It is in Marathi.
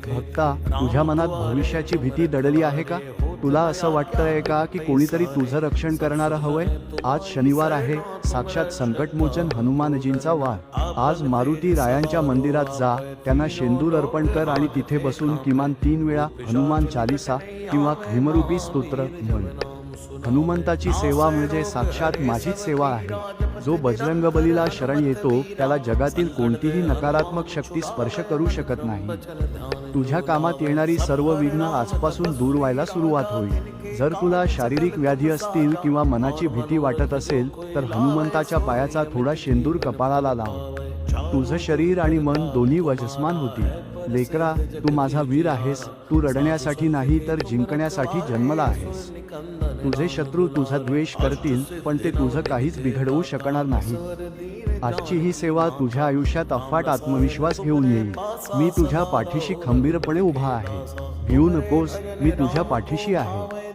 भक्ता, तुझ्या मनात भविष्याची भीती दडली आहे का? तुला असं वाटतंय का की कोणीतरी तुझं रक्षण करणारं हवंय? आज शनिवार आहे, साक्षात संकटमोचन हनुमानजींचा वार. आज मारुती रायांच्या मंदिरात जा, त्यांना शेंदूर अर्पण कर आणि तिथे बसून किमान 3 वेळा हनुमान चालीसा किंवा भीमरूपी स्तोत्र म्हण. हनुमंताची सेवा म्हणजे साक्षात माझीच सेवा आहे. जो बजरंगबलीला शरण येतो त्याला जगातील कोणतीही नकारात्मक शक्ती स्पर्श करू शकत नाही. तुझ्या कामात येणारी सर्व विघ्न आजपासून दूर व्हायला सुरुवात होईल. जर तुला शारीरिक व्याधी असतील किंवा मनाची भीती वाटत असेल तर हनुमंताच्या पायाचा थोडा शेंदूर कपाळाला लाव. तुझं शरीर आणि मन दोन्ही वजस्मान होतील. लेकरा, तू माझा वीर आहेस. तू रडण्यासाठी नाही तर जिंकण्यासाठी जन्मला आहेस. तुझे शत्रू तुझा द्वेष करतील पण ते तुझं काहीच बिघडवू शकणार नाही. आजची ही सेवा तुझ्या आयुष्यात अफाट आत्मविश्वास घेऊन येईल. मी तुझ्या पाठीशी खंबीरपणे उभा आहे. भिऊ नकोस, मी तुझ्या पाठीशी आहे.